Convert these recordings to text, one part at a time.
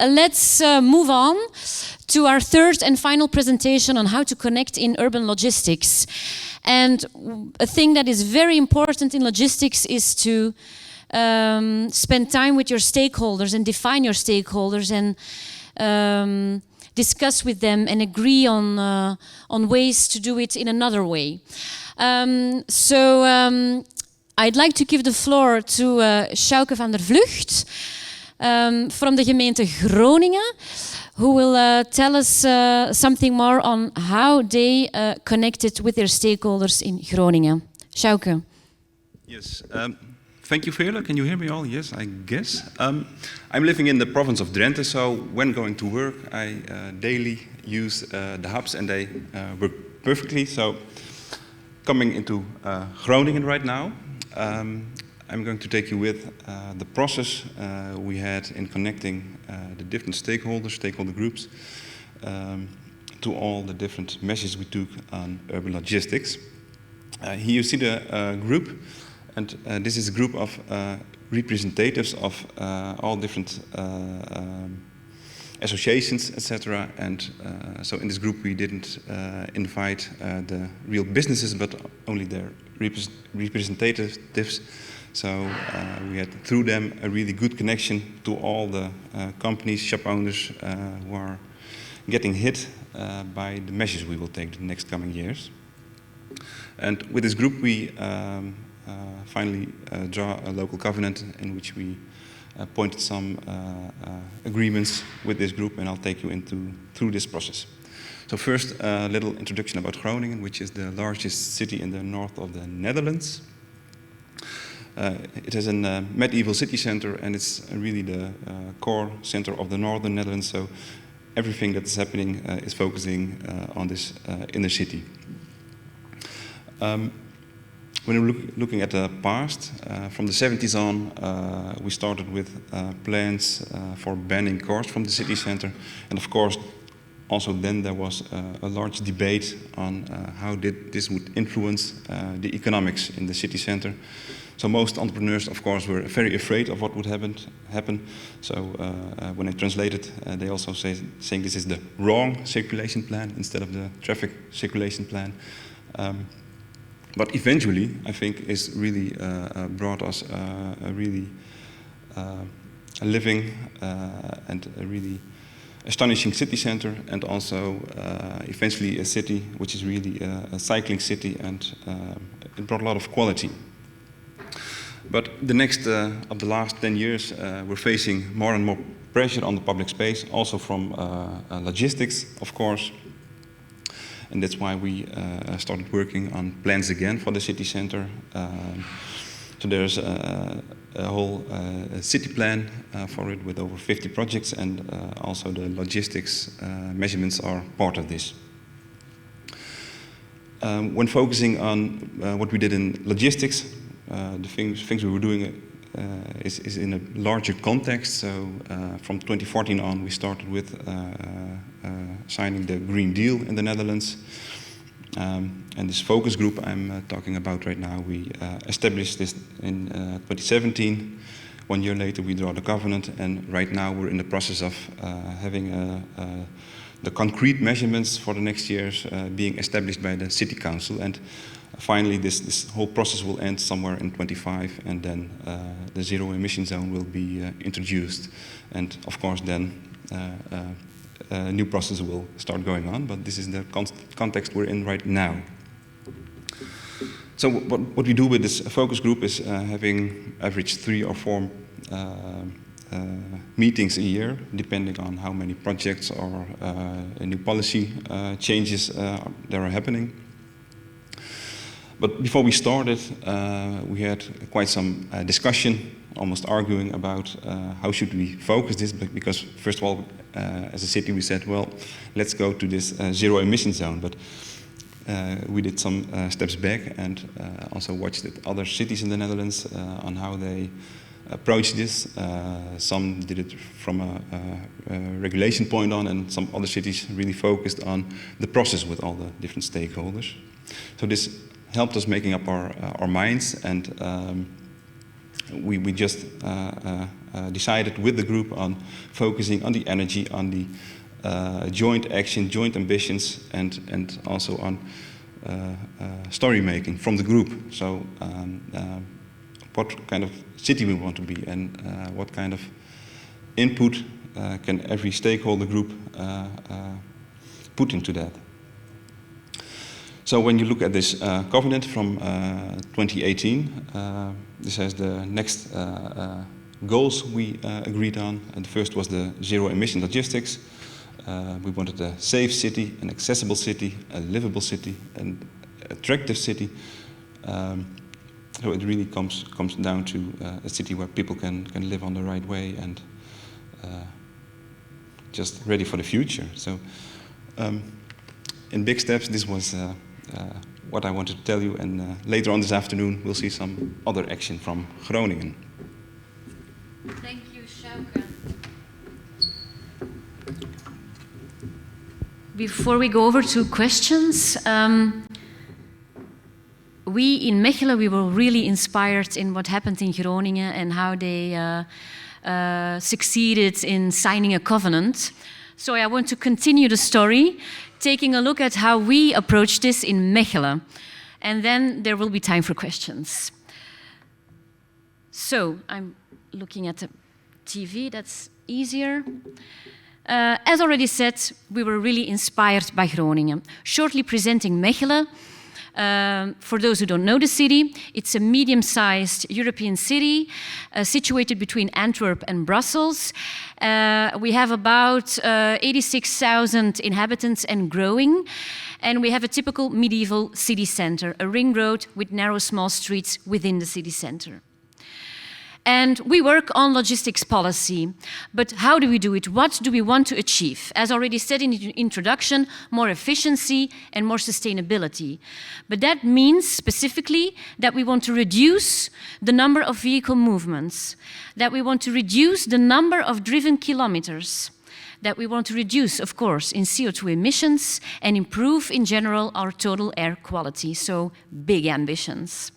Let's move on to our third and final presentation on how to connect in urban logistics. And a thing that is very important in logistics is to spend time with your stakeholders and define your stakeholders and discuss with them and agree on ways to do it in another way. I'd like to give the floor to Sjouke van der Vlucht from the gemeente Groningen, who will tell us something more on how they connected with their stakeholders in Groningen. Sjouke. Yes, thank you, Veerle. Can you hear me all? Yes, I guess. I'm living in the province of Drenthe, so when going to work, I daily use the hubs and they work perfectly. So coming into Groningen right now, I'm going to take you with the process we had in connecting the different stakeholder groups, to all the different measures we took on urban logistics. Here you see the group, and this is a group of representatives of all different associations, etc. And so in this group we didn't invite the real businesses, but only their representatives. So we had through them a really good connection to all the companies, shop owners who are getting hit by the measures we will take the next coming years. And with this group we finally draw a local covenant in which we appointed some agreements with this group, and I'll take you through this process. So first, a little introduction about Groningen, which is the largest city in the north of the Netherlands. It has a medieval city center, and it's really the core center of the northern Netherlands, so everything that's happening is focusing on this inner city. When we're looking at the past, from the 70s on, we started with plans for banning cars from the city center, and of course also then there was a large debate on how this would influence the economics in the city center. So most entrepreneurs, of course, were very afraid of what would happen. So when I translated, they also saying this is the wrong circulation plan instead of the traffic circulation plan. But eventually, I think, is really brought us a really a living and a really astonishing city center, and also eventually a city which is really a cycling city, and it brought a lot of quality. But the next of the last 10 years, we're facing more and more pressure on the public space, also from logistics, of course. And that's why we started working on plans again for the city center. So there's a whole city plan for it with over 50 projects, and also the logistics measurements are part of this. When focusing on what we did in logistics, the things we were doing is in a larger context. So from 2014 on, we started with signing the Green Deal in the Netherlands. And this focus group I'm talking about right now, we established this in 2017. 1 year later, we draw the covenant, and right now we're in the process of having the concrete measurements for the next years being established by the City Council. And finally, this whole process will end somewhere in 25, and then the zero emission zone will be introduced. And of course, then a new process will start going on, but this is the context we're in right now. So what we do with this focus group is having average 3 or 4 meetings a year, depending on how many projects or new policy changes there are happening. But before we started, we had quite some discussion, almost arguing about how should we focus this, because first of all, as a city we said, well, let's go to this zero emission zone, but we did some steps back and also watched other cities in the Netherlands on how they approach this. Some did it from a regulation point on, and some other cities really focused on the process with all the different stakeholders. So this helped us making up our minds, and we just decided with the group on focusing on the energy, on the joint action, joint ambitions, and also on story making from the group. So what kind of city we want to be, and what kind of input can every stakeholder group put into that. So when you look at this covenant from 2018, this has the next goals we agreed on. And the first was the zero emission logistics. We wanted a safe city, an accessible city, a livable city, an attractive city. So it really comes down to a city where people can live on the right way and just ready for the future. So in big steps, this was what I wanted to tell you, and later on this afternoon we'll see some other action from Groningen. Thank you, Sjouke. Before we go over to questions, we in Mechelen, we were really inspired in what happened in Groningen and how they succeeded in signing a covenant. So I want to continue the story, taking a look at how we approach this in Mechelen. And then there will be time for questions. So I'm looking at the TV, that's easier. As already said, we were really inspired by Groningen. Shortly presenting Mechelen, for those who don't know the city, it's a medium-sized European city situated between Antwerp and Brussels. We have about 86,000 inhabitants and growing. And we have a typical medieval city center, a ring road with narrow small streets within the city center. And we work on logistics policy. But how do we do it? What do we want to achieve? As already said in the introduction, more efficiency and more sustainability. But that means specifically that we want to reduce the number of vehicle movements, that we want to reduce the number of driven kilometers, that we want to reduce, of course, in CO2 emissions and improve in general our total air quality. So big ambitions.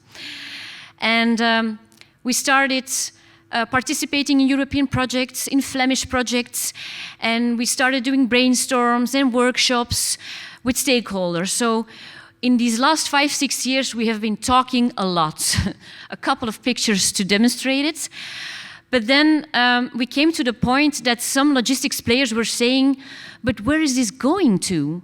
And we started participating in European projects, in Flemish projects, and we started doing brainstorms and workshops with stakeholders. So in these last 5-6 years, we have been talking a lot. A couple of pictures to demonstrate it. But then we came to the point that some logistics players were saying, but where is this going to?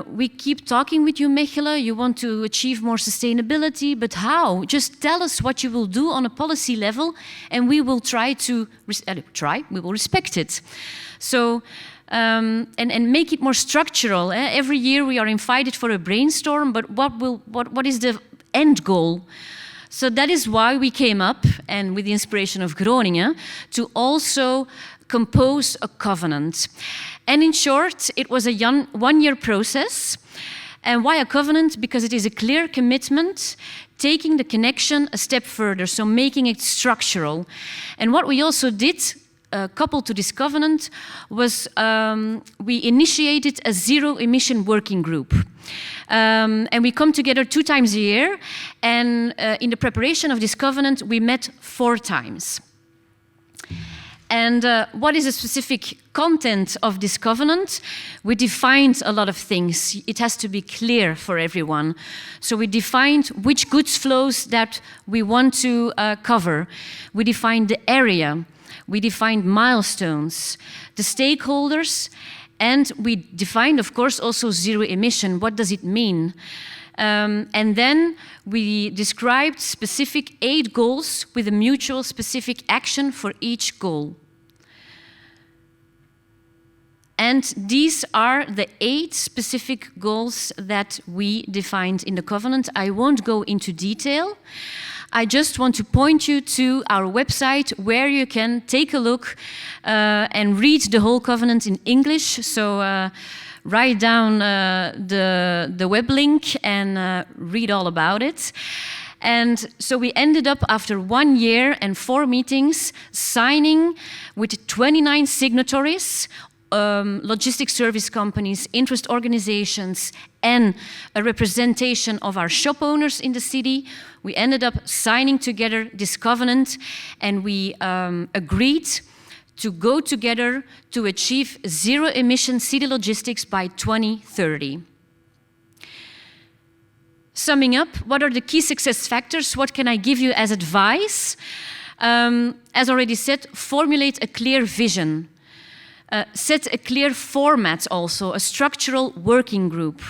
We keep talking with you, Mechelen, you want to achieve more sustainability, but how? Just tell us what you will do on a policy level and we will try to, we will respect it. So, and make it more structural. Every year we are invited for a brainstorm, but what is the end goal? So that is why we came up, and with the inspiration of Groningen, to also compose a covenant. And in short, it was a one-year process. And why a covenant? Because it is a clear commitment, taking the connection a step further, so making it structural. And what we also did, coupled to this covenant, was we initiated a zero-emission working group. And we come together 2 times a year, and in the preparation of this covenant, we met 4 times. And what is the specific content of this covenant? We defined a lot of things. It has to be clear for everyone. So we defined which goods flows that we want to cover. We defined the area. We defined milestones, the stakeholders, and we defined, of course, also zero emission. What does it mean? And then we described specific 8 goals with a mutual specific action for each goal. And these are the 8 specific goals that we defined in the covenant. I won't go into detail. I just want to point you to our website where you can take a look and read the whole covenant in English. So write down the web link and read all about it. And so we ended up after 1 year and 4 meetings signing with 29 signatories, logistics service companies, interest organizations, and a representation of our shop owners in the city. We ended up signing together this covenant, and we agreed to go together to achieve zero-emission city logistics by 2030. Summing up, what are the key success factors? What can I give you as advice? As already said, formulate a clear vision. Set a clear format also, a structural working group.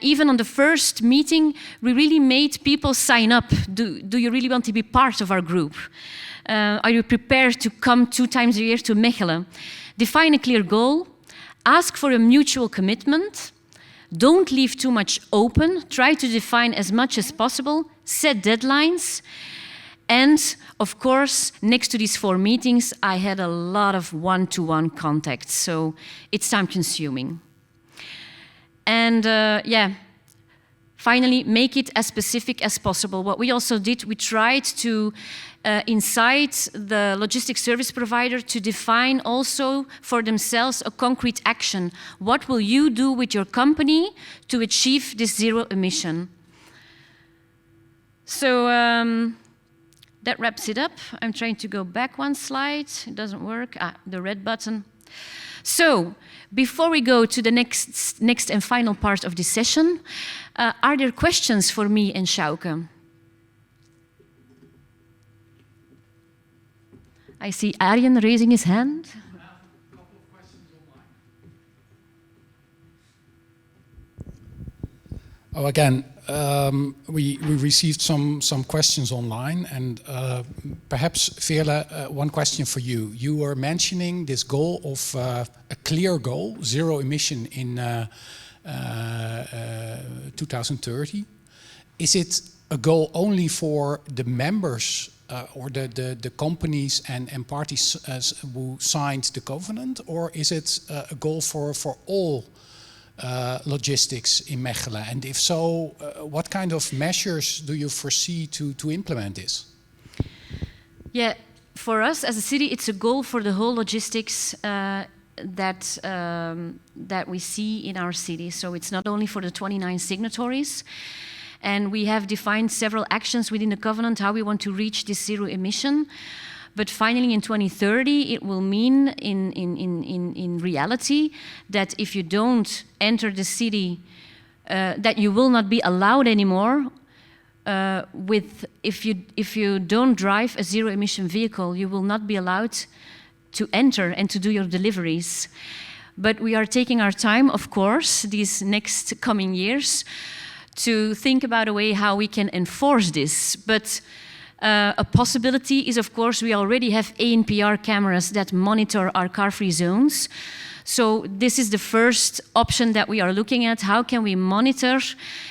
Even on the first meeting, we really made people sign up. Do you really want to be part of our group? Are you prepared to come 2 times a year to Mechelen? Define a clear goal. Ask for a mutual commitment. Don't leave too much open. Try to define as much as possible. Set deadlines. And, of course, next to these 4 meetings, I had a lot of one-to-one contacts, so it's time-consuming. And, finally, make it as specific as possible. What we also did, we tried to incite the logistics service provider to define also for themselves a concrete action. What will you do with your company to achieve this zero emission? So, that wraps it up. I'm trying to go back 1 slide. It doesn't work. The red button. So, before we go to the next and final part of this session, are there questions for me and Sjouke? I see Arjen raising his hand. I have a couple of questions online. Oh, again, we received some questions online, and perhaps, Veerle, 1 question for you. You were mentioning this goal of a clear goal, zero emission in 2030. Is it a goal only for the members or the companies and parties who signed the covenant, or is it a goal for all logistics in Mechelen? And if so, what kind of measures do you foresee to implement this? Yeah, for us as a city, it's a goal for the whole logistics that we see in our city. So it's not only for the 29 signatories. And we have defined several actions within the covenant, how we want to reach this zero emission. But finally, in 2030, it will mean in reality that if you don't enter the city, that you will not be allowed anymore. If you don't drive a zero emission vehicle, you will not be allowed to enter and to do your deliveries. But we are taking our time, of course, these next coming years, to think about a way how we can enforce this. But a possibility is, of course, we already have ANPR cameras that monitor our car-free zones. So this is the first option that we are looking at. How can we monitor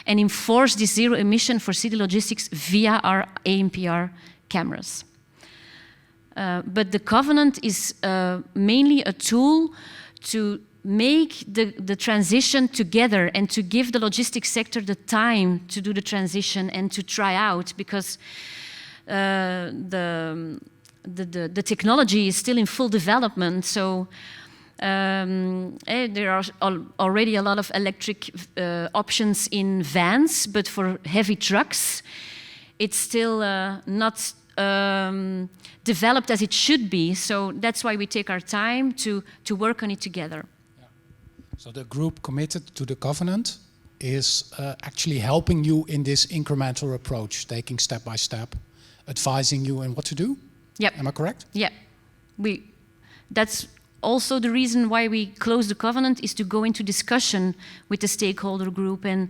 and enforce this zero emission for city logistics via our ANPR cameras? But the covenant is mainly a tool to make the transition together and to give the logistics sector the time to do the transition and to try out, because the technology is still in full development. So there are already a lot of electric options in vans, but for heavy trucks, it's still not developed as it should be. So that's why we take our time to work on it together. So the group committed to the covenant is actually helping you in this incremental approach, taking step by step, advising you on what to do? Yep. Am I correct? Yeah. That's also the reason why we close the covenant, is to go into discussion with the stakeholder group. And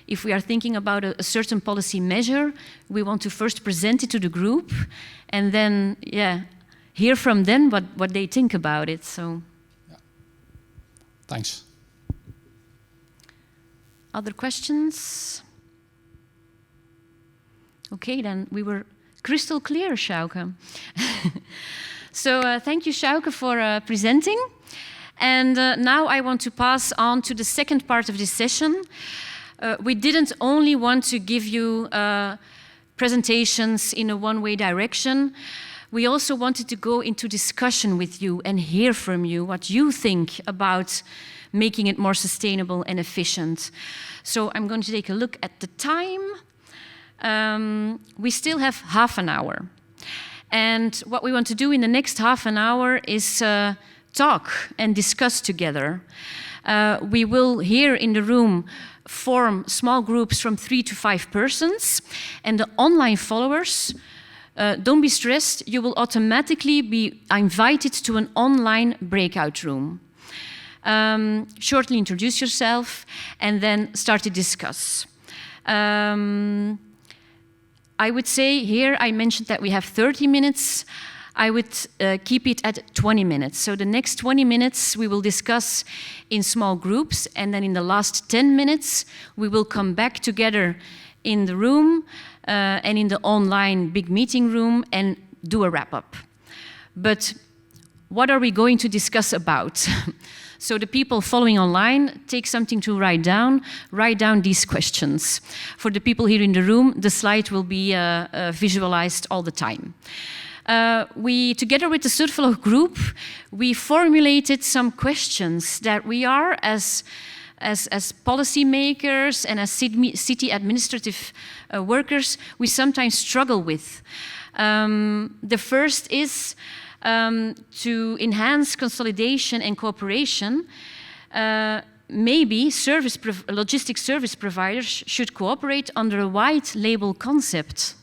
if we are thinking about a certain policy measure, we want to first present it to the group and then, hear from them what they think about it. So. Yeah. Thanks. Other questions? Okay, then we were crystal clear, Sjouke. So thank you, Sjouke, for presenting. And now I want to pass on to the second part of this session. We didn't only want to give you presentations in a one-way direction, We also wanted to go into discussion with you and hear from you what you think about making it more sustainable and efficient. So I'm going to take a look at the time. We still have half an hour. And what we want to do in the next half an hour is talk and discuss together. We will here in the room form small groups from 3 to 5 persons, and the online followers, don't be stressed, you will automatically be invited to an online breakout room. Shortly introduce yourself and then start to discuss. I would say here, I mentioned that we have 30 minutes. I would keep it at 20 minutes. So the next 20 minutes we will discuss in small groups, and then in the last 10 minutes we will come back together in the room and in the online big meeting room and do a wrap-up. But what are we going to discuss about? So the people following online, take something to write down these questions. For the people here in the room, the slide will be visualized all the time. We, together with the Surflogh group, we formulated some questions that we are, as policymakers and as city administrative workers, we sometimes struggle with. The first is to enhance consolidation and cooperation. Maybe logistics service providers should cooperate under a white label concept.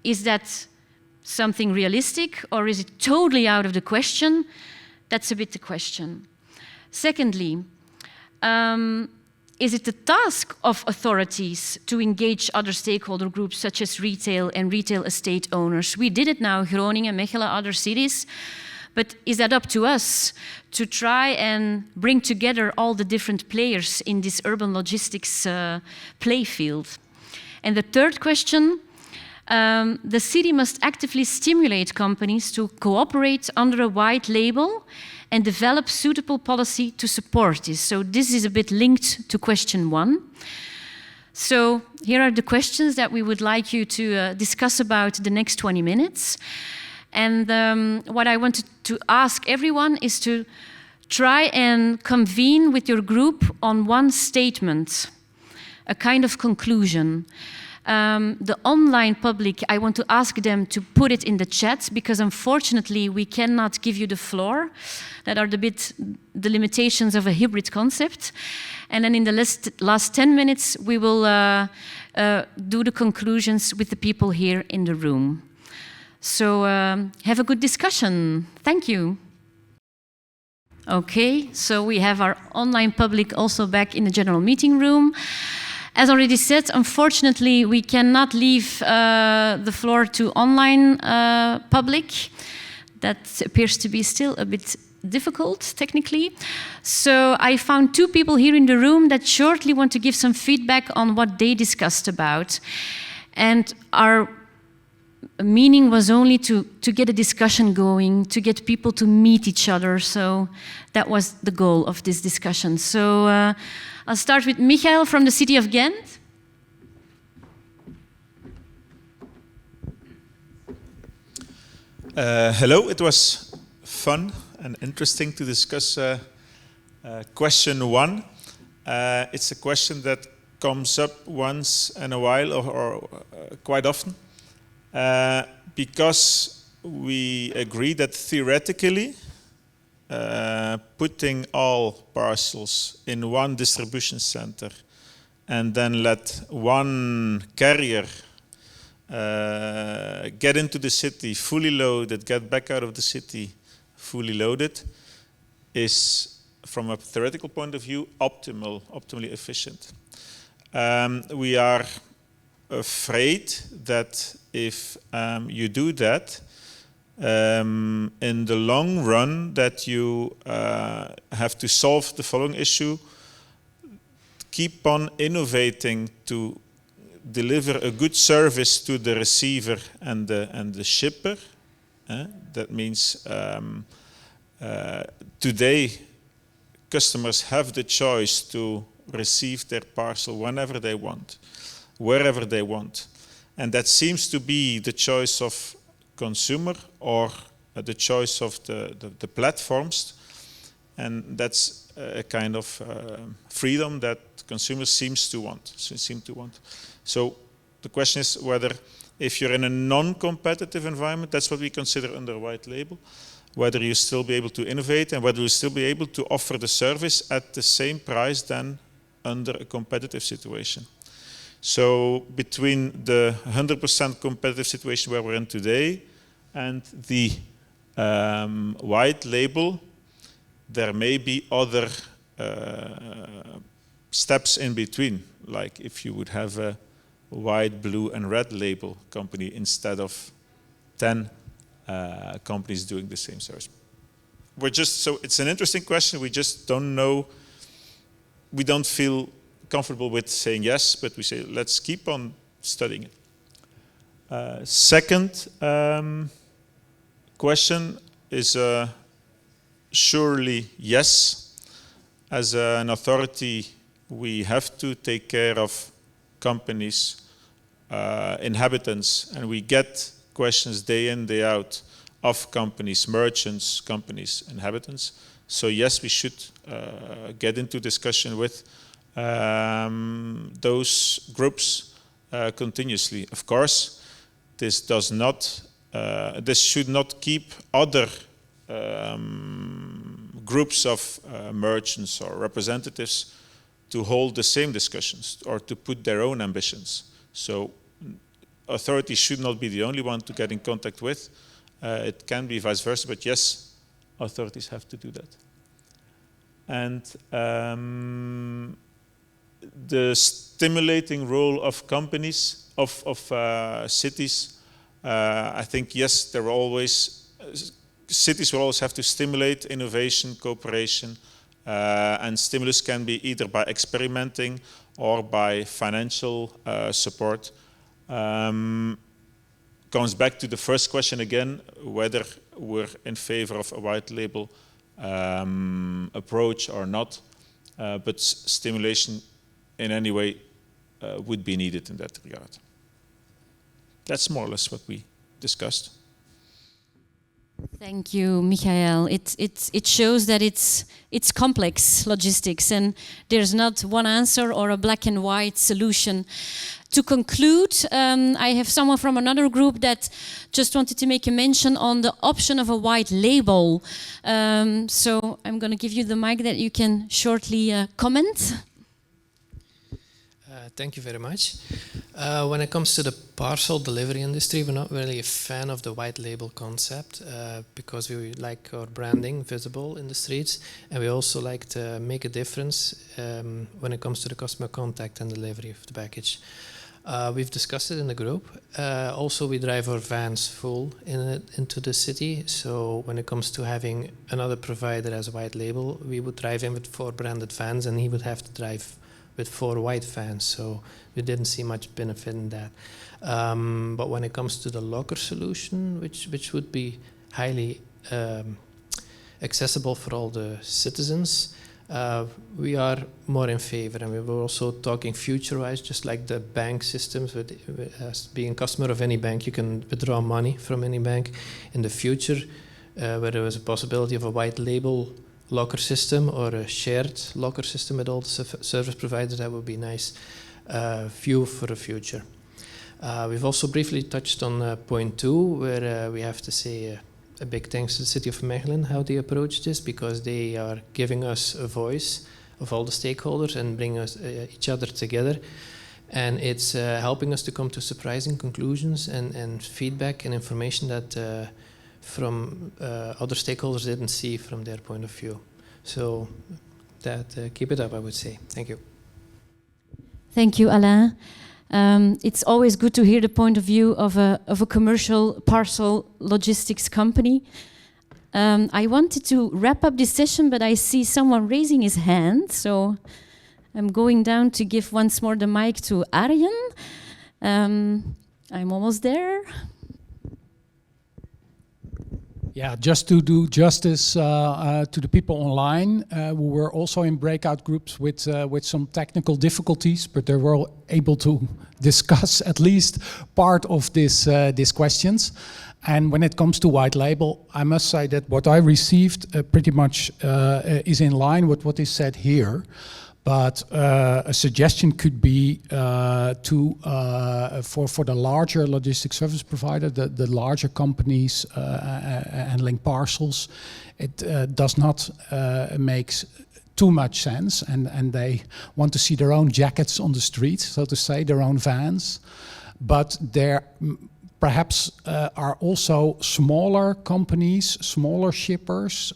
Is that something realistic, or is it totally out of the question? That's a bit the question. Secondly, is it the task of authorities to engage other stakeholder groups such as retail and retail estate owners? We did it now, Groningen, Mechelen, other cities, but is that up to us to try and bring together all the different players in this urban logistics playfield? And the third question, the city must actively stimulate companies to cooperate under a white label and develop suitable policy to support this. So this is a bit linked to question 1. So here are the questions that we would like you to discuss about the next 20 minutes. And what I wanted to ask everyone is to try and convene with your group on one statement, a kind of conclusion. The online public, I want to ask them to put it in the chat, because unfortunately we cannot give you the floor. That are the limitations of a hybrid concept. And then in the last 10 minutes we will do the conclusions with the people here in the room. So have a good discussion. Thank you. Okay, so we have our online public also back in the general meeting room. As already said, unfortunately, we cannot leave the floor to online public. That appears to be still a bit difficult, technically. So I found 2 people here in the room that shortly want to give some feedback on what they discussed about. And our meaning was only to get a discussion going, to get people to meet each other. So that was the goal of this discussion. So I'll start with Michael from the city of Ghent. Hello, it was fun and interesting to discuss question 1. It's a question that comes up once in a while or quite often, because we agree that theoretically putting all parcels in one distribution center and then let one carrier get into the city fully loaded, get back out of the city fully loaded, is, from a theoretical point of view, optimally efficient. We are afraid that if you do that, in the long run, that you have to solve the following issue: keep on innovating to deliver a good service to the receiver and the shipper. That means today customers have the choice to receive their parcel whenever they want, wherever they want. And that seems to be the choice of consumer or the choice of the platforms. And that's a kind of freedom that consumers seem to want. So the question is whether, if you're in a non-competitive environment, that's what we consider under white label, whether you still be able to innovate and whether you still be able to offer the service at the same price than under a competitive situation. So between the 100% competitive situation where we're in today and the white label, there may be other steps in between, like if you would have a white, blue and red label company instead of 10 companies doing the same service. So it's an interesting question. We just don't know. We don't feel comfortable with saying yes, but we say let's keep on studying it. Second question is surely yes. As an authority, we have to take care of companies, inhabitants, and we get questions day in, day out of companies, merchants, companies, inhabitants. So yes, we should get into discussion with those groups continuously. Of course, this should not keep other groups of merchants or representatives to hold the same discussions or to put their own ambitions. So authorities should not be the only one to get in contact with. It can be vice versa, but yes, authorities have to do that. And the stimulating role of companies, of cities, I think yes, cities will always have to stimulate innovation, cooperation, and stimulus can be either by experimenting or by financial support. Comes back to the first question again, whether we're in favor of a white label approach or not, but stimulation in any way would be needed in that regard. That's more or less what we discussed. Thank you, Michael. It shows that it's complex logistics and there's not one answer or a black and white solution. To conclude, I have someone from another group that just wanted to make a mention on the option of a white label. So I'm going to give you the mic that you can shortly comment. Thank you very much. When it comes to the parcel delivery industry, we're not really a fan of the white label concept because we like our branding visible in the streets, and we also like to make a difference when it comes to the customer contact and delivery of the package. We've discussed it in the group. Also, we drive our vans full into the city, so when it comes to having another provider as a white label, we would drive in with 4 branded vans and he would have to drive with 4 white vans, so we didn't see much benefit in that. But when it comes to the locker solution, which would be highly accessible for all the citizens, we are more in favor, and we were also talking future-wise, just like the bank systems. As being a customer of any bank, you can withdraw money from any bank. In the future, where there was a possibility of a white label locker system or a shared locker system with all the service providers, that would be a nice view for the future. We've also briefly touched on point 2, where we have to say a big thanks to the City of Mechelen, how they approach this, because they are giving us a voice of all the stakeholders and bring us each other together. And it's helping us to come to surprising conclusions and feedback and information that from other stakeholders didn't see from their point of view. So that keep it up, I would say. Thank you. Thank you, Alain. It's always good to hear the point of view of a commercial parcel logistics company. I wanted to wrap up this session, but I see someone raising his hand, so I'm going down to give once more the mic to Arjen. I'm almost there. Yeah, just to do justice to the people online, we were also in breakout groups with some technical difficulties, but they were able to discuss at least part of these questions. And when it comes to white label, I must say that what I received pretty much is in line with what is said here. But a suggestion could be for the larger logistics service provider, the larger companies handling parcels, it does not make too much sense, and they want to see their own jackets on the street, so to say, their own vans. But there perhaps are also smaller companies, smaller shippers,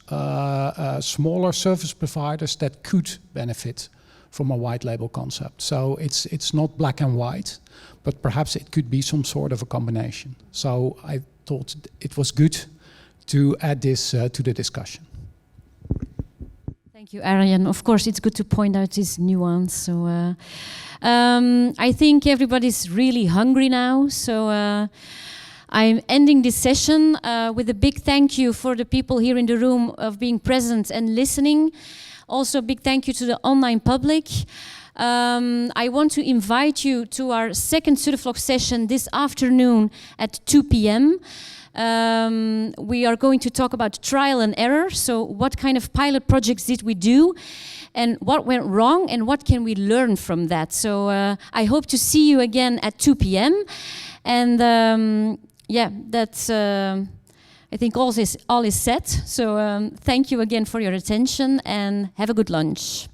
smaller service providers that could benefit from a white label concept. So it's not black and white, but perhaps it could be some sort of a combination. So I thought it was good to add this to the discussion. Thank you, Arjen. Of course, it's good to point out this nuance. So I think everybody's really hungry now. So I'm ending this session with a big thank you for the people here in the room of being present and listening. Also, a big thank you to the online public. I want to invite you to our second Surflogh session this afternoon at 2 p.m. We are going to talk about trial and error. So what kind of pilot projects did we do? And what went wrong? And what can we learn from that? So I hope to see you again at 2 p.m. And yeah, that's... I think all is set. So thank you again for your attention and have a good lunch.